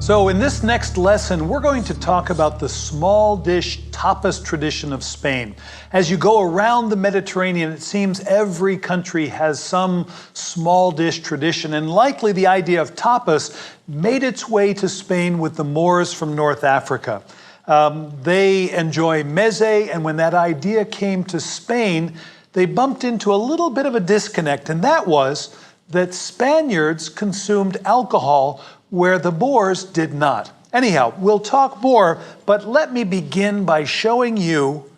So in this next lesson, we're going to talk about the small dish tapas tradition of Spain. As you go around the Mediterranean, it seems every country has some small dish tradition, and likely the idea of tapas made its way to Spain with the Moors from North Africa. They enjoy meze, and when that idea came to Spain, they bumped into a little bit of a disconnect, and that was that Spaniards consumed alcohol where the Moors did not. Anyhow, we'll talk more, but let me begin by showing you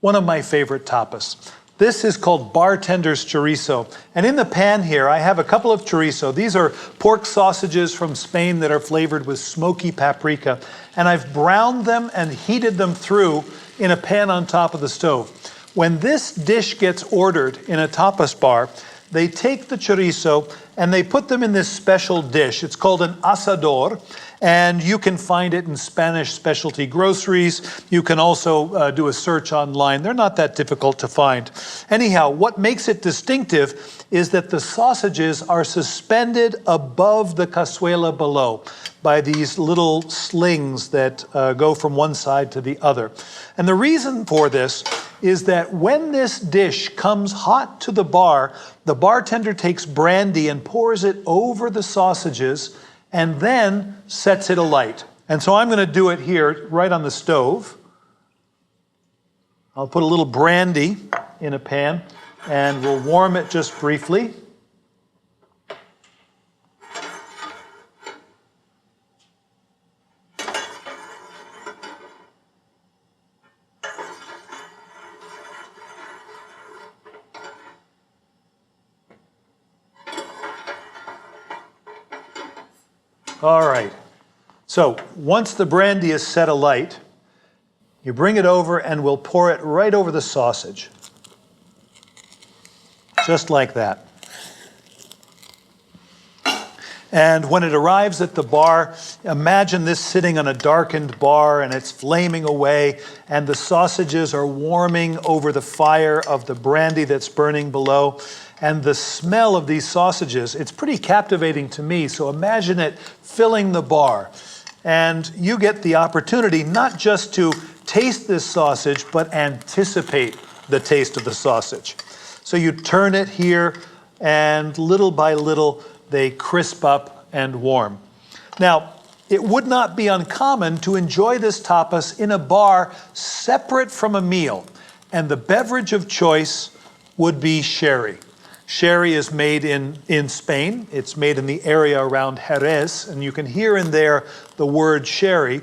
one of my favorite tapas. This is called Bartender's Chorizo. And in the pan here, I have a couple of chorizo. These are pork sausages from Spain that are flavored with smoky paprika. And I've browned them and heated them through in a pan on top of the stove. When this dish gets ordered in a tapas bar, they take the chorizo and they put them in this special dish. It's called an asador, and you can find it in Spanish specialty groceries. You can also do a search online. They're not that difficult to find. Anyhow, what makes it distinctive is that the sausages are suspended above the cazuela below by these little slings that go from one side to the other. And the reason for this is that when this dish comes hot to the bar, the bartender takes brandy and pours it over the sausages and then sets it alight. And so I'm going to do it here right on the stove. I'll put a little brandy in a pan and we'll warm it just briefly. All right, so once the brandy is set alight, you bring it over and we'll pour it right over the sausage. Just like that. And when it arrives at the bar, imagine this sitting on a darkened bar and it's flaming away and the sausages are warming over the fire of the brandy that's burning below. And the smell of these sausages, it's pretty captivating to me. So imagine it filling the bar. And you get the opportunity not just to taste this sausage, but anticipate the taste of the sausage. So you turn it here, and little by little, they crisp up and warm. Now, it would not be uncommon to enjoy this tapas in a bar separate from a meal. And the beverage of choice would be sherry. Sherry is made in Spain. It's made in the area around Jerez, and you can hear in there the word sherry.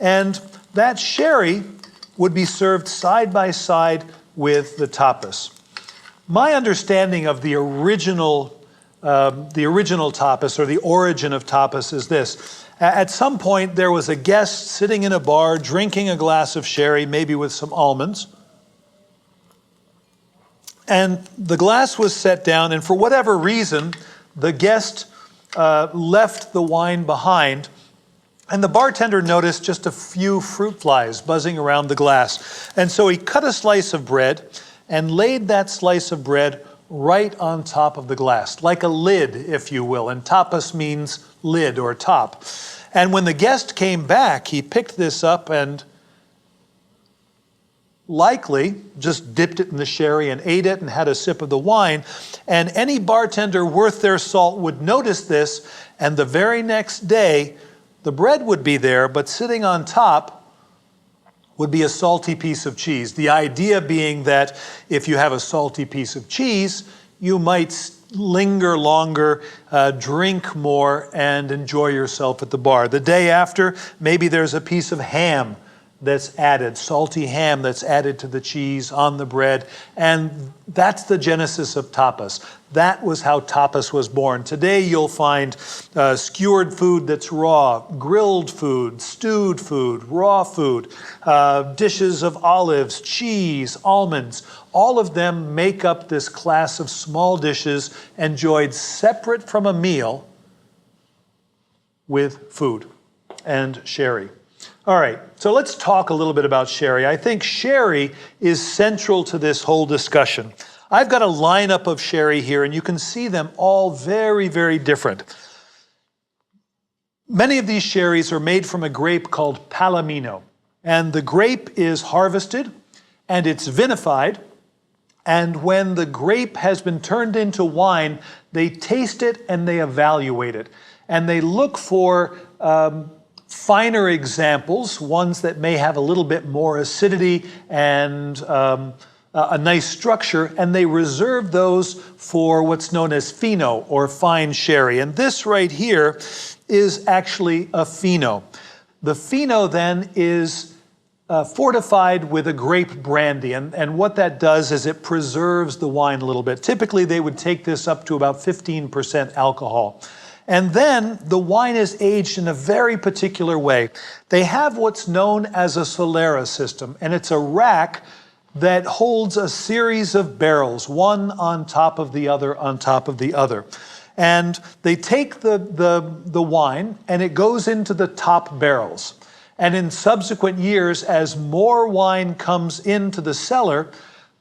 And that sherry would be served side by side with the tapas. My understanding of the original tapas, or the origin of tapas, is this. At some point, there was a guest sitting in a bar drinking a glass of sherry, maybe with some almonds. And the glass was set down, and for whatever reason, the guest left the wine behind, and the bartender noticed just a few fruit flies buzzing around the glass. And so he cut a slice of bread and laid that slice of bread right on top of the glass, like a lid, if you will. And tapas means lid or top. And when the guest came back, he picked this up and likely just dipped it in the sherry and ate it and had a sip of the wine. And any bartender worth their salt would notice this, and the very next day, the bread would be there, but sitting on top would be a salty piece of cheese. The idea being that if you have a salty piece of cheese, you might linger longer, drink more, and enjoy yourself at the bar. The day after, maybe there's a piece of ham that's added, salty ham that's added to the cheese on the bread. And that's the genesis of tapas. That was how tapas was born. Today you'll find skewered food that's raw, grilled food, stewed food, raw food, dishes of olives, cheese, almonds. All of them make up this class of small dishes enjoyed separate from a meal with food and sherry. All right, so let's talk a little bit about sherry. I think sherry is central to this whole discussion. I've got a lineup of sherry here, and you can see them all very, very different. Many of these sherries are made from a grape called Palomino. And the grape is harvested and it's vinified. And when the grape has been turned into wine, they taste it and they evaluate it. And they look for finer examples, ones that may have a little bit more acidity and a nice structure, and they reserve those for what's known as fino, or fine sherry. And this right here is actually a fino. The fino then is fortified with a grape brandy, and what that does is it preserves the wine a little bit. Typically they would take this up to about 15% alcohol. And then the wine is aged in a very particular way. They have what's known as a solera system, and it's a rack that holds a series of barrels, one on top of the other on top of the other. And they take the wine and it goes into the top barrels. And in subsequent years, as more wine comes into the cellar,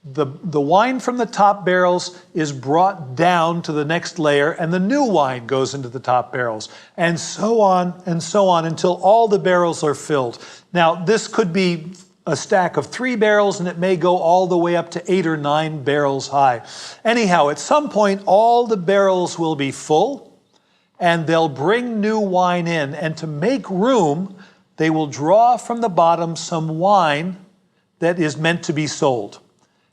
the wine from the top barrels is brought down to the next layer, and the new wine goes into the top barrels, and so on until all the barrels are filled. Now, this could be a stack of 3 barrels, and it may go all the way up to 8 or 9 barrels high. Anyhow, at some point, all the barrels will be full, and they'll bring new wine in, and to make room, they will draw from the bottom some wine that is meant to be sold.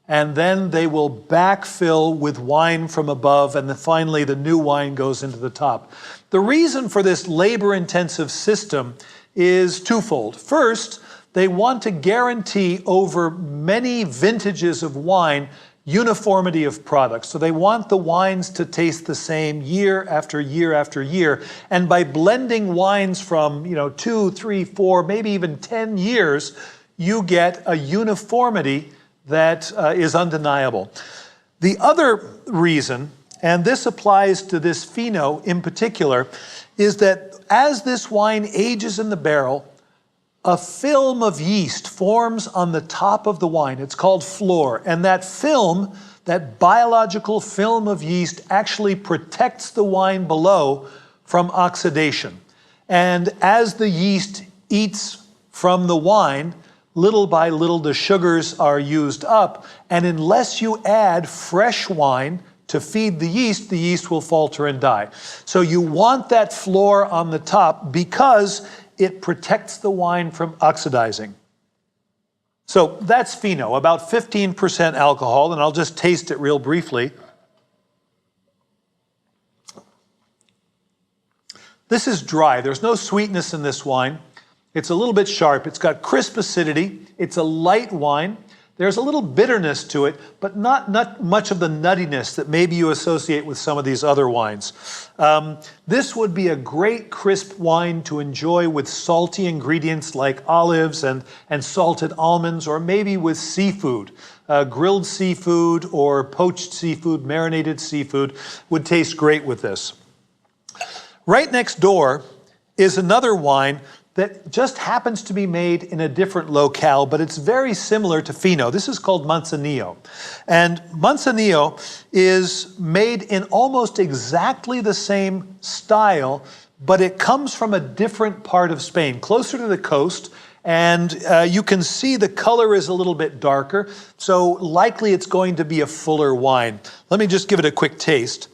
And then they will backfill with wine from above, and then finally the new wine goes into the top. The reason for this labor-intensive system is twofold. First, they want to guarantee over many vintages of wine uniformity of product. So they want the wines to taste the same year after year after year. And by blending wines from 2, 3, 4, maybe even 10 years, you get a uniformity that is undeniable. The other reason, and this applies to this fino in particular, is that as this wine ages in the barrel, a film of yeast forms on the top of the wine. It's called flor. And that film, that biological film of yeast, actually protects the wine below from oxidation. And as the yeast eats from the wine, little by little the sugars are used up. And unless you add fresh wine to feed the yeast will falter and die. So you want that flor on the top because it protects the wine from oxidizing. So that's fino, about 15% alcohol, and I'll just taste it real briefly. This is dry. There's no sweetness in this wine. It's a little bit sharp. It's got crisp acidity. It's a light wine. There's a little bitterness to it, but not much of the nuttiness that maybe you associate with some of these other wines. This would be a great crisp wine to enjoy with salty ingredients like olives and salted almonds, or maybe with seafood. Grilled seafood or poached seafood, marinated seafood would taste great with this. Right next door is another wine that just happens to be made in a different locale, but it's very similar to fino. This is called Manzanillo. And Manzanillo is made in almost exactly the same style, but it comes from a different part of Spain, closer to the coast. And you can see the color is a little bit darker, so likely it's going to be a fuller wine. Let me just give it a quick taste.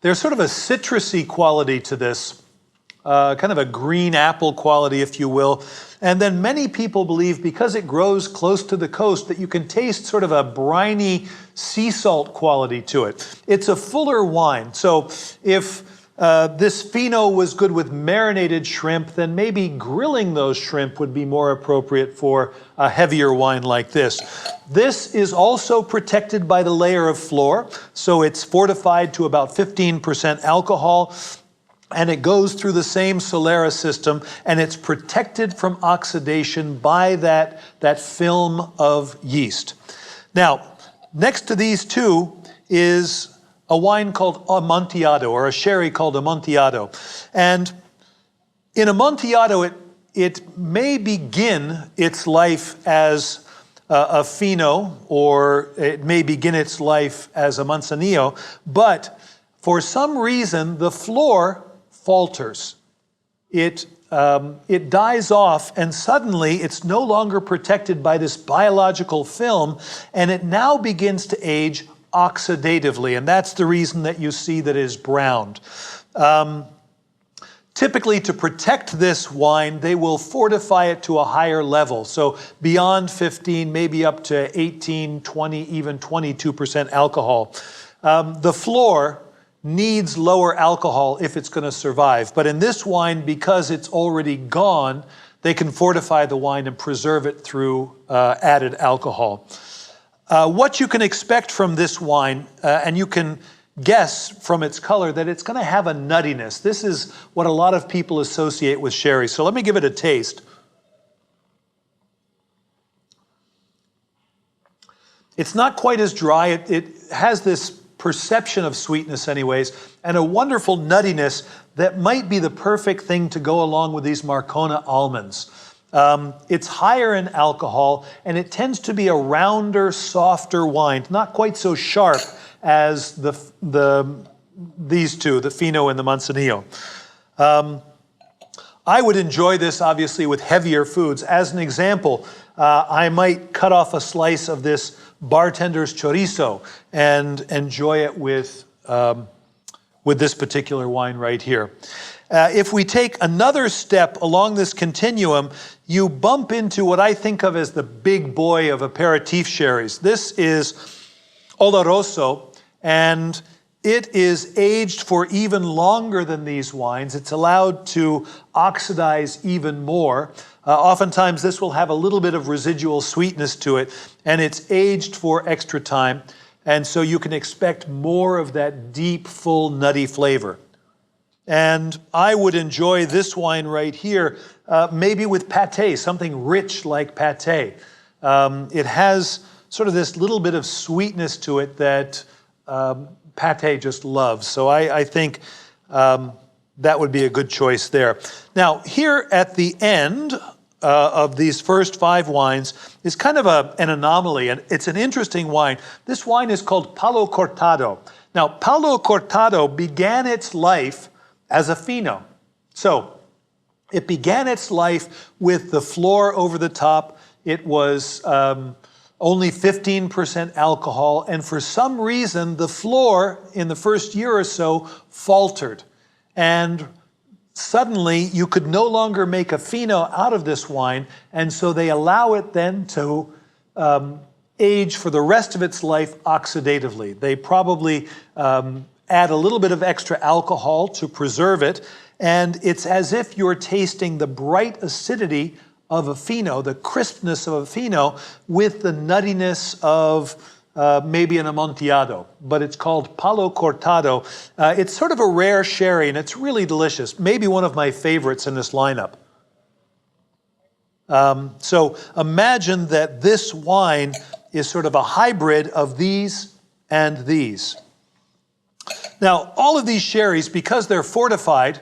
There's sort of a citrusy quality to this, kind of a green apple quality, if you will. And then many people believe because it grows close to the coast that you can taste sort of a briny sea salt quality to it. It's a fuller wine. So if this fino was good with marinated shrimp, then maybe grilling those shrimp would be more appropriate for a heavier wine like this. This is also protected by the layer of flor, so it's fortified to about 15% alcohol, and it goes through the same solera system, and it's protected from oxidation by that film of yeast. Now, next to these two is a wine called Amontillado, or a sherry called Amontillado. And in Amontillado, it may begin its life as a fino, or it may begin its life as a Manzanillo, but for some reason the floor falters. It dies off, and suddenly it's no longer protected by this biological film, and it now begins to age oxidatively, and that's the reason that you see that it is browned. Typically, to protect this wine, they will fortify it to a higher level. So beyond 15, maybe up to 18, 20, even 22% alcohol. The floor needs lower alcohol if it's going to survive. But in this wine, because it's already gone, they can fortify the wine and preserve it through added alcohol. What you can expect from this wine, and you can guess from its color that it's going to have a nuttiness. This is what a lot of people associate with sherry. So let me give it a taste. It's not quite as dry. It has this perception of sweetness anyways, and a wonderful nuttiness that might be the perfect thing to go along with these Marcona almonds. It's higher in alcohol, and it tends to be a rounder, softer wine, not quite so sharp as these two, the Fino and the Manzanillo. I would enjoy this, obviously, with heavier foods. As an example, I might cut off a slice of this Bartender's Chorizo and enjoy it with this particular wine right here. If we take another step along this continuum, you bump into what I think of as the big boy of aperitif sherries. This is Oloroso, and it is aged for even longer than these wines. It's allowed to oxidize even more. Oftentimes this will have a little bit of residual sweetness to it, and it's aged for extra time. And so you can expect more of that deep, full, nutty flavor. And I would enjoy this wine right here, maybe with pâté, something rich like pâté. It has sort of this little bit of sweetness to it that pâté just loves. So I think that would be a good choice there. Now, here at the end of these first 5 wines is kind of an anomaly, and it's an interesting wine. This wine is called Palo Cortado. Now, Palo Cortado began its life as a fino. So it began its life with the floor over the top. It was only 15% alcohol, and for some reason, the floor in the first year or so faltered. And suddenly, you could no longer make a fino out of this wine, and so they allow it then to age for the rest of its life oxidatively. They probably add a little bit of extra alcohol to preserve it, and it's as if you're tasting the bright acidity of a fino, the crispness of a fino, with the nuttiness of maybe an Amontillado, but it's called Palo Cortado. It's sort of a rare sherry, and it's really delicious. Maybe one of my favorites in this lineup. So imagine that this wine is sort of a hybrid of these and these. Now, all of these sherries, because they're fortified,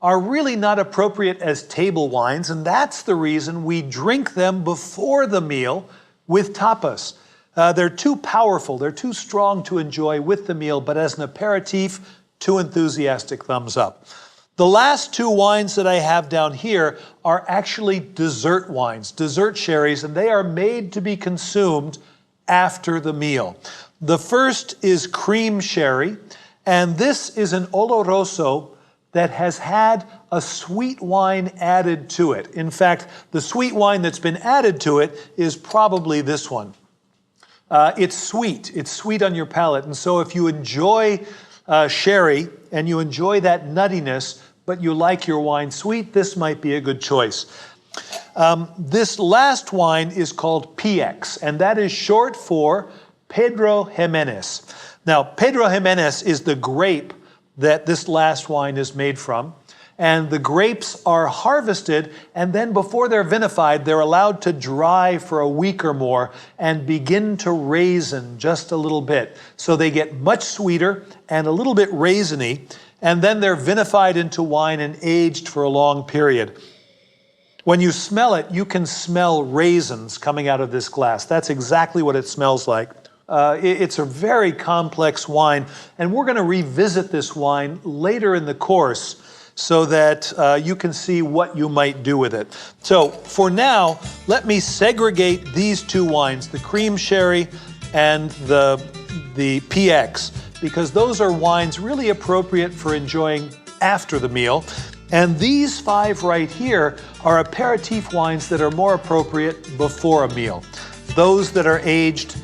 are really not appropriate as table wines, and that's the reason we drink them before the meal with tapas. They're too powerful, they're too strong to enjoy with the meal, but as an aperitif, too enthusiastic thumbs up. The last 2 wines that I have down here are actually dessert wines, dessert sherries, and they are made to be consumed after the meal. The first is cream sherry, and this is an Oloroso that has had a sweet wine added to it. In fact, the sweet wine that's been added to it is probably this one. It's sweet on your palate. And so if you enjoy sherry and you enjoy that nuttiness, but you like your wine sweet, this might be a good choice. This last wine is called PX, and that is short for Pedro Jimenez. Now, Pedro Jimenez is the grape that this last wine is made from. And the grapes are harvested, and then before they're vinified, they're allowed to dry for a week or more and begin to raisin just a little bit. So they get much sweeter and a little bit raisiny, and then they're vinified into wine and aged for a long period. When you smell it, you can smell raisins coming out of this glass. That's exactly what it smells like. It's a very complex wine, and we're going to revisit this wine later in the course so that you can see what you might do with it. So for now, let me segregate these two wines, the cream sherry and the PX, because those are wines really appropriate for enjoying after the meal. And these 5 right here are aperitif wines that are more appropriate before a meal. Those that are aged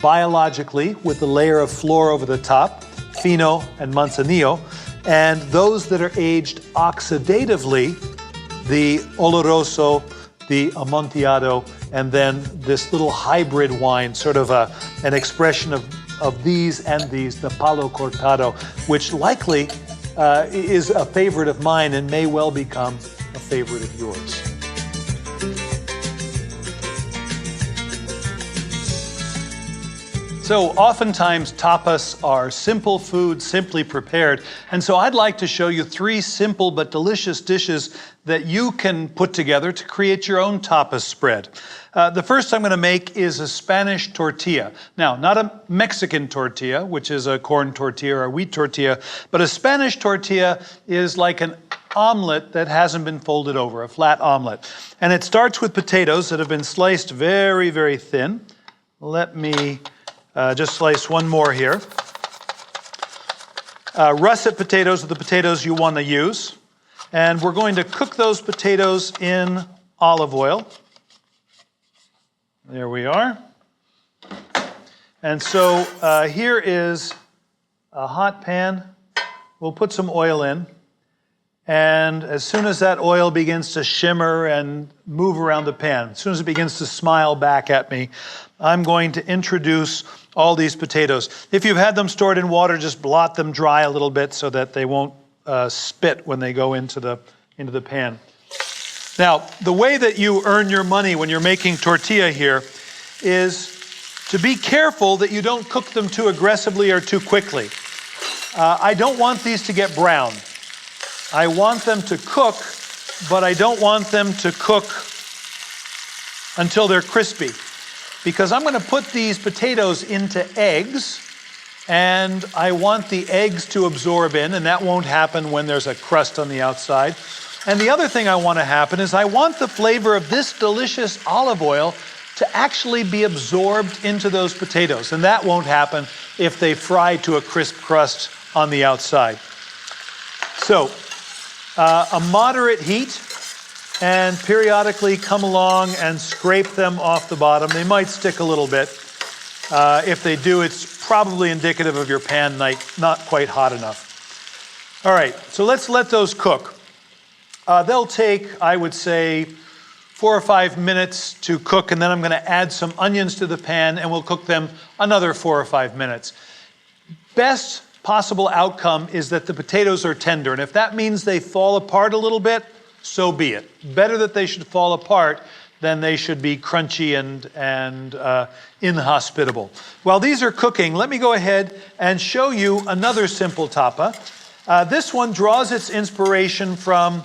biologically with the layer of flor over the top, Fino and Manzanillo, and those that are aged oxidatively, the Oloroso, the Amontillado, and then this little hybrid wine, sort of an expression of these and these, the Palo Cortado, which likely is a favorite of mine and may well become a favorite of yours. So oftentimes tapas are simple food, simply prepared. And so I'd like to show you 3 simple but delicious dishes that you can put together to create your own tapas spread. The first I'm going to make is a Spanish tortilla. Now, not a Mexican tortilla, which is a corn tortilla or a wheat tortilla, but a Spanish tortilla is like an omelet that hasn't been folded over, a flat omelet. And it starts with potatoes that have been sliced very, very thin. Let me just slice one more here. Russet potatoes are the potatoes you want to use. And we're going to cook those potatoes in olive oil. There we are. And so here is a hot pan. We'll put some oil in. And as soon as that oil begins to shimmer and move around the pan, as soon as it begins to smile back at me, I'm going to introduce all these potatoes. If you've had them stored in water, just blot them dry a little bit so that they won't spit when they go into the pan. Now, the way that you earn your money when you're making tortilla here is to be careful that you don't cook them too aggressively or too quickly. I don't want these to get brown. I want them to cook, but I don't want them to cook until they're crispy. Because I'm going to put these potatoes into eggs, and I want the eggs to absorb in, and that won't happen when there's a crust on the outside. And the other thing I want to happen is I want the flavor of this delicious olive oil to actually be absorbed into those potatoes. And that won't happen if they fry to a crisp crust on the outside. So, a moderate heat, and periodically come along and scrape them off the bottom. They might stick a little bit. If they do, it's probably indicative of your pan not quite hot enough. All right, so let's let those cook. They'll take, I would say, 4 or 5 minutes to cook, and then I'm going to add some onions to the pan, and we'll cook them another 4 or 5 minutes. Best possible outcome is that the potatoes are tender, and if that means they fall apart a little bit, so be it. Better that they should fall apart than they should be crunchy and inhospitable. While these are cooking, let me go ahead and show you another simple tapa. This one draws its inspiration from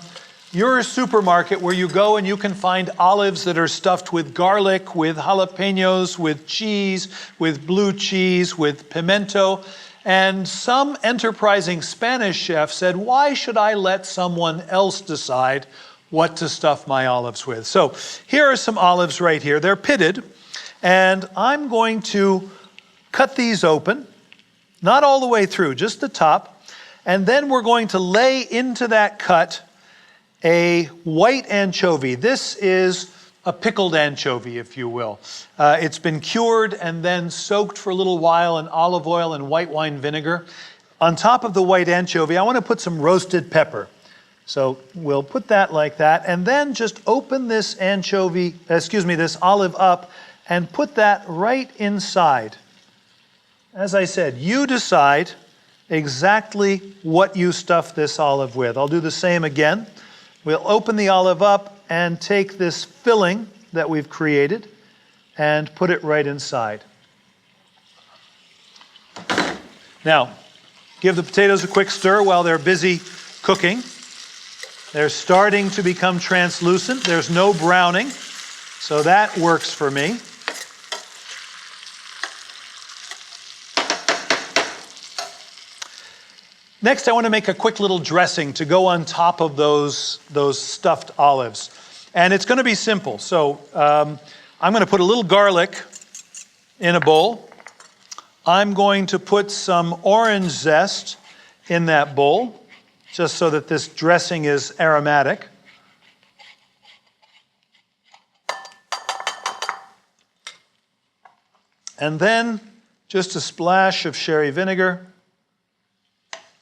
your supermarket, where you go and you can find olives that are stuffed with garlic, with jalapenos, with cheese, with blue cheese, with pimento. And some enterprising Spanish chef said, why should I let someone else decide what to stuff my olives with? So here are some olives right here. They're pitted, and I'm going to cut these open, not all the way through, just the top. And then we're going to lay into that cut a white anchovy. This is a pickled anchovy, if you will. It's been cured and then soaked for a little while in olive oil and white wine vinegar. On top of the white anchovy, I want to put some roasted pepper. So we'll put that like that, and then just open this this olive up and put that right inside. As I said, you decide exactly what you stuff this olive with. I'll do the same again. We'll open the olive up and take this filling that we've created and put it right inside. Now, give the potatoes a quick stir while they're busy cooking. They're starting to become translucent. There's no browning, so that works for me. Next, I want to make a quick little dressing to go on top of those stuffed olives. And it's going to be simple. So I'm going to put a little garlic in a bowl. I'm going to put some orange zest in that bowl, just so that this dressing is aromatic. And then just a splash of sherry vinegar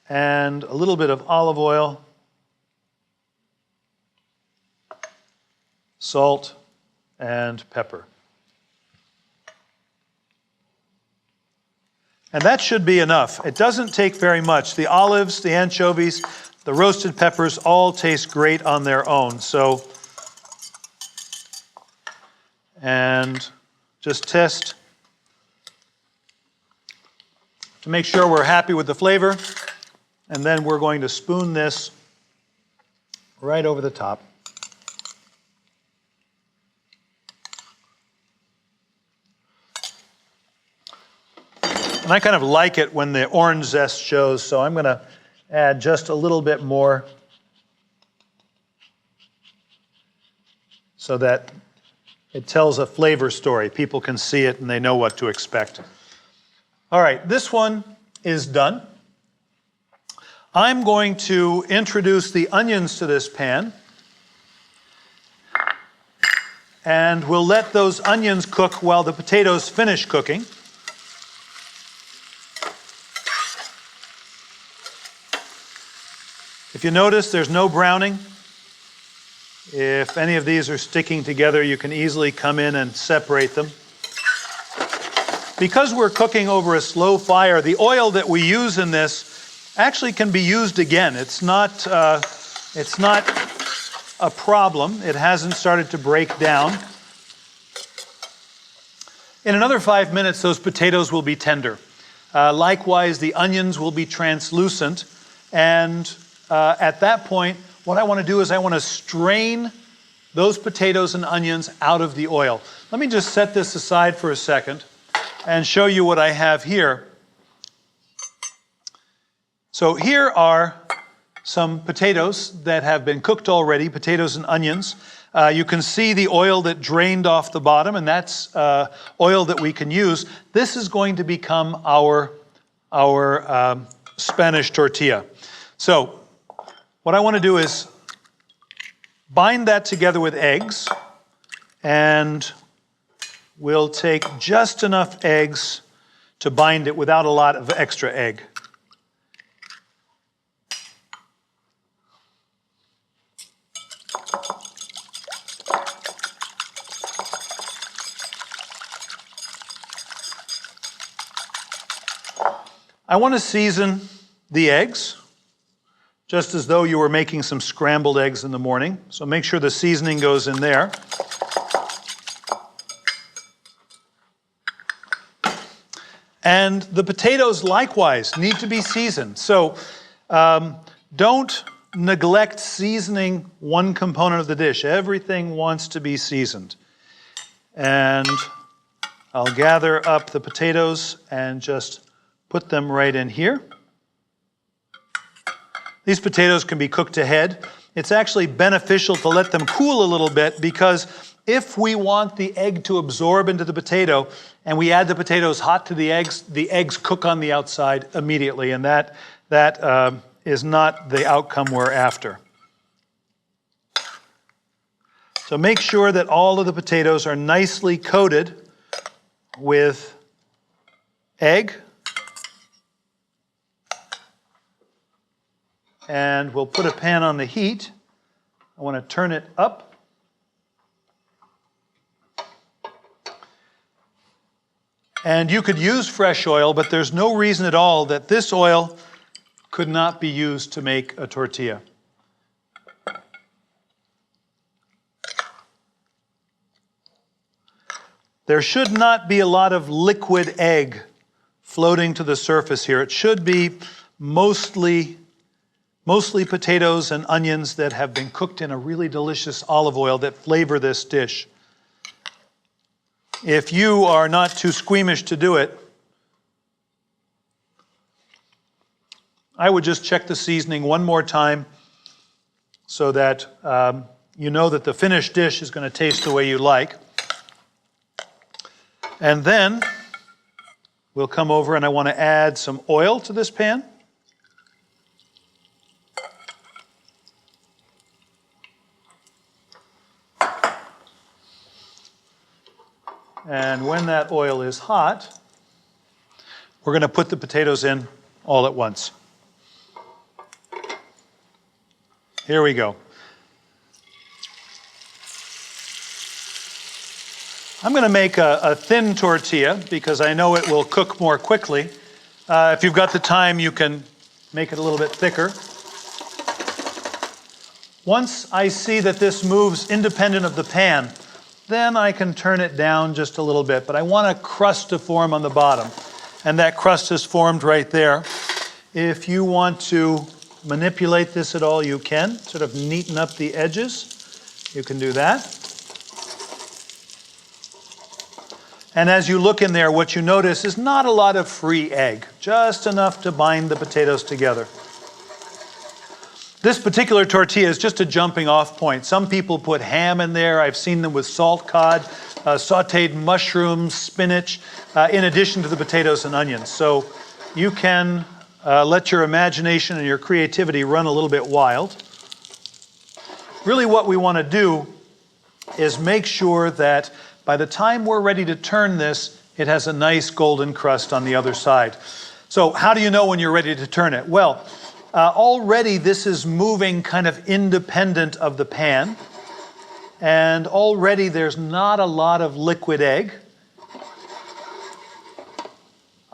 and a little bit of olive oil, salt, and pepper. And that should be enough. It doesn't take very much. The olives, the anchovies, the roasted peppers all taste great on their own. So, and just test to make sure we're happy with the flavor. And then we're going to spoon this right over the top. And I kind of like it when the orange zest shows, so I'm going to add just a little bit more so that it tells a flavor story. People can see it and they know what to expect. All right, this one is done. I'm going to introduce the onions to this pan, and we'll let those onions cook while the potatoes finish cooking. If you notice, there's no browning. If any of these are sticking together, you can easily come in and separate them. Because we're cooking over a slow fire, the oil that we use in this actually can be used again. It's not a problem. It hasn't started to break down. In another 5 minutes, those potatoes will be tender. Likewise, the onions will be translucent. And at that point, what I want to do is I want to strain those potatoes and onions out of the oil. Let me just set this aside for a second and show you what I have here. So here are some potatoes that have been cooked already, potatoes and onions. You can see the oil that drained off the bottom, and that's oil that we can use. This is going to become our Spanish tortilla. So what I want to do is bind that together with eggs, and we'll take just enough eggs to bind it without a lot of extra egg. I want to season the eggs, just as though you were making some scrambled eggs in the morning. So make sure the seasoning goes in there. And the potatoes, likewise, need to be seasoned. So don't neglect seasoning one component of the dish. Everything wants to be seasoned. And I'll gather up the potatoes and just put them right in here. These potatoes can be cooked ahead. It's actually beneficial to let them cool a little bit, because if we want the egg to absorb into the potato and we add the potatoes hot to the eggs cook on the outside immediately, and that is not the outcome we're after. So make sure that all of the potatoes are nicely coated with egg. And we'll put a pan on the heat. I want to turn it up. And you could use fresh oil, but there's no reason at all that this oil could not be used to make a tortilla. There should not be a lot of liquid egg floating to the surface here. It should be mostly Mostly potatoes and onions that have been cooked in a really delicious olive oil that flavor this dish. If you are not too squeamish to do it, I would just check the seasoning one more time so that you know that the finished dish is going to taste the way you like. And then we'll come over and I want to add some oil to this pan. And when that oil is hot, we're going to put the potatoes in all at once. Here we go. I'm going to make a thin tortilla because I know it will cook more quickly. If you've got the time, you can make it a little bit thicker. Once I see that this moves independent of the pan, then I can turn it down just a little bit. But I want a crust to form on the bottom. And that crust is formed right there. If you want to manipulate this at all, you can. Sort of neaten up the edges. You can do that. And as you look in there, what you notice is not a lot of free egg. Just enough to bind the potatoes together. This particular tortilla is just a jumping off point. Some people put ham in there. I've seen them with salt cod, sauteed mushrooms, spinach, in addition to the potatoes and onions. So you can let your imagination and your creativity run a little bit wild. Really what we want to do is make sure that by the time we're ready to turn this, it has a nice golden crust on the other side. So how do you know when you're ready to turn it? Well, already this is moving kind of independent of the pan. And already there's not a lot of liquid egg.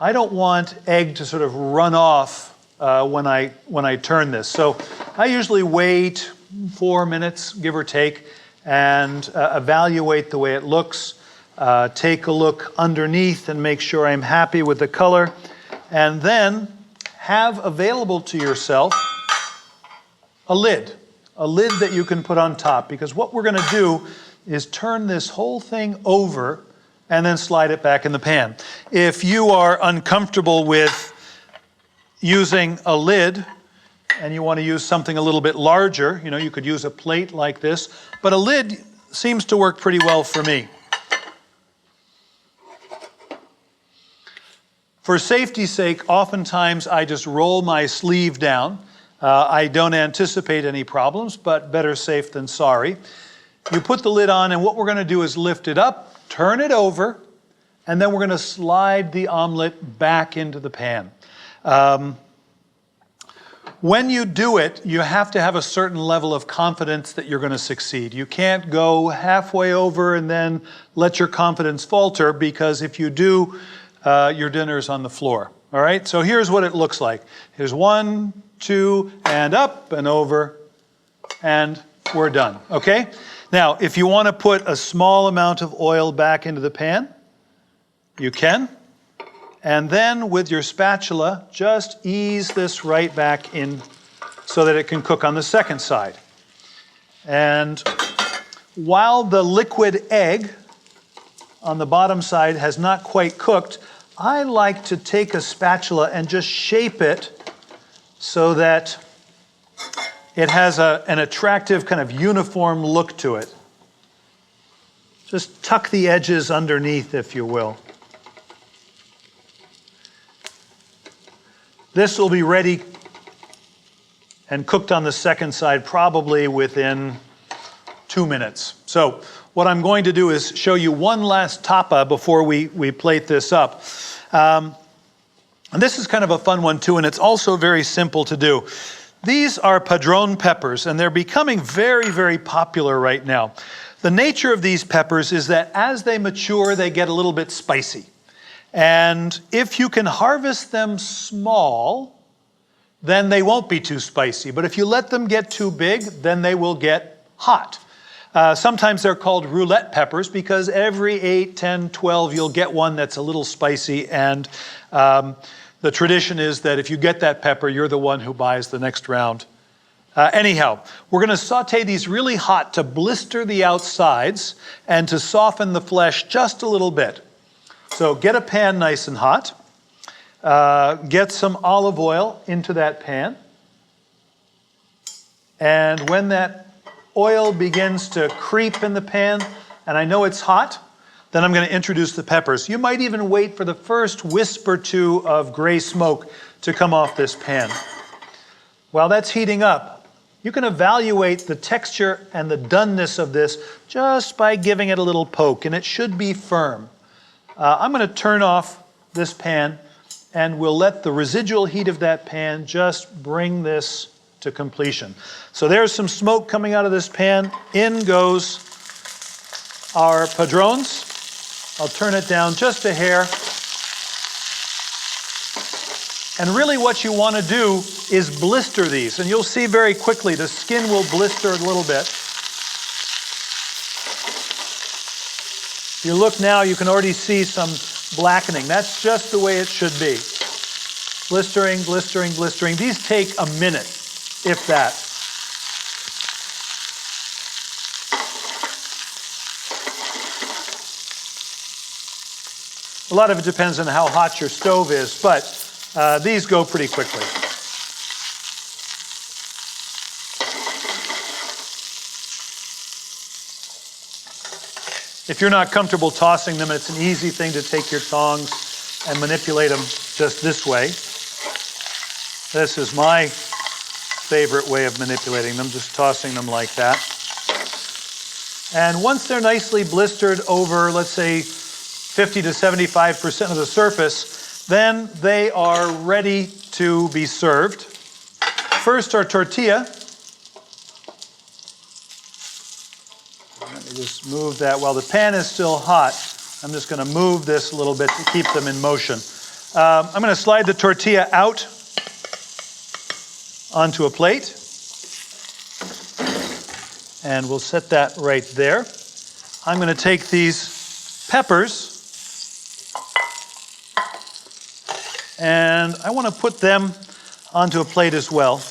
I don't want egg to sort of run off when I turn this. So I usually wait 4 minutes, give or take, and evaluate the way it looks. Take a look underneath and make sure I'm happy with the color. And then have available to yourself a lid that you can put on top. Because what we're going to do is turn this whole thing over and then slide it back in the pan. If you are uncomfortable with using a lid and you want to use something a little bit larger, you could use a plate like this, but a lid seems to work pretty well for me. For safety's sake, oftentimes I just roll my sleeve down. I don't anticipate any problems, but better safe than sorry. You put the lid on, and what we're going to do is lift it up, turn it over, and then we're going to slide the omelet back into the pan. When you do it, you have to have a certain level of confidence that you're going to succeed. You can't go halfway over and then let your confidence falter, because if you do, your dinner's on the floor. All right, so here's what it looks like. Here's 1, 2, and up and over, and we're done, okay? Now, if you want to put a small amount of oil back into the pan, you can. And then with your spatula, just ease this right back in so that it can cook on the second side. And while the liquid egg on the bottom side has not quite cooked, I like to take a spatula and just shape it so that it has an attractive kind of uniform look to it. Just tuck the edges underneath, if you will. This will be ready and cooked on the second side probably within 2 minutes. So what I'm going to do is show you one last tapa before we plate this up. And this is kind of a fun one too, and it's also very simple to do. These are Padron peppers, and they're becoming very, very popular right now. The nature of these peppers is that as they mature, they get a little bit spicy. And if you can harvest them small, then they won't be too spicy. But if you let them get too big, then they will get hot. Sometimes they're called roulette peppers because every 8, 10, 12, you'll get one that's a little spicy. And the tradition is that if you get that pepper, you're the one who buys the next round Anyhow, we're going to saute these really hot to blister the outsides and to soften the flesh just a little bit. So get a pan nice and hot. Get some olive oil into that pan. And when that oil begins to creep in the pan, and I know it's hot, then I'm going to introduce the peppers. You might even wait for the first wisp or two of gray smoke to come off this pan. While that's heating up, you can evaluate the texture and the doneness of this just by giving it a little poke, and it should be firm. I'm going to turn off this pan, and we'll let the residual heat of that pan just bring this to completion. So there's some smoke coming out of this pan. In goes our padrones. I'll turn it down just a hair. And really what you want to do is blister these. And you'll see very quickly the skin will blister a little bit. If you look now, you can already see some blackening. That's just the way it should be. Blistering, blistering, blistering. These take a minute, if that. A lot of it depends on how hot your stove is, but these go pretty quickly. If you're not comfortable tossing them, it's an easy thing to take your tongs and manipulate them just this way. This is my favorite way of manipulating them, just tossing them like that. And once they're nicely blistered over, let's say, 50 to 75% of the surface, then they are ready to be served. First, our tortilla. Let me just move that. While the pan is still hot, I'm just going to move this a little bit to keep them in motion. I'm going to slide the tortilla out onto a plate. And we'll set that right there. I'm going to take these peppers and I want to put them onto a plate as well.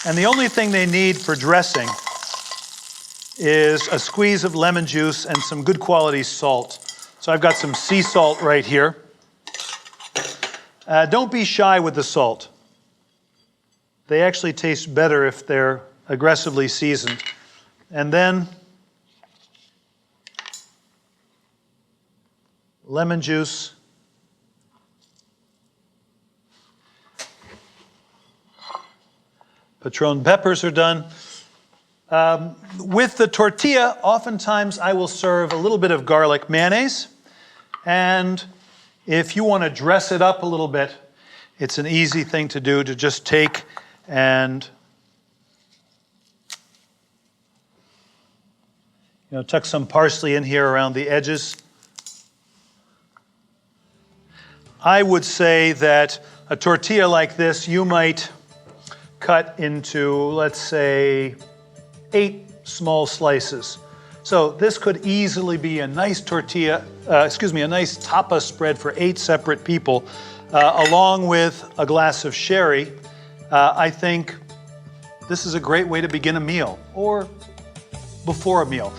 And the only thing they need for dressing is a squeeze of lemon juice and some good quality salt. So I've got some sea salt right here. Don't be shy with the salt. They actually taste better if they're aggressively seasoned. And then lemon juice. Padron peppers are done. With the tortilla, oftentimes I will serve a little bit of garlic mayonnaise. And if you want to dress it up a little bit, it's an easy thing to do, to just take and tuck some parsley in here around the edges. I would say that a tortilla like this, you might cut into, let's say, 8 small slices. So this could easily be a nice tortilla, a nice tapas spread for 8 separate people, along with a glass of sherry. I think this is a great way to begin a meal, or before a meal.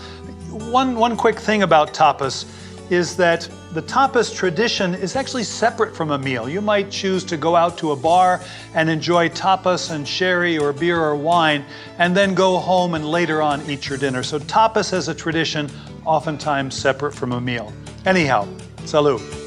One quick thing about tapas is that the tapas tradition is actually separate from a meal. You might choose to go out to a bar and enjoy tapas and sherry or beer or wine, and then go home and later on eat your dinner. So tapas as a tradition, oftentimes separate from a meal. Anyhow, salud.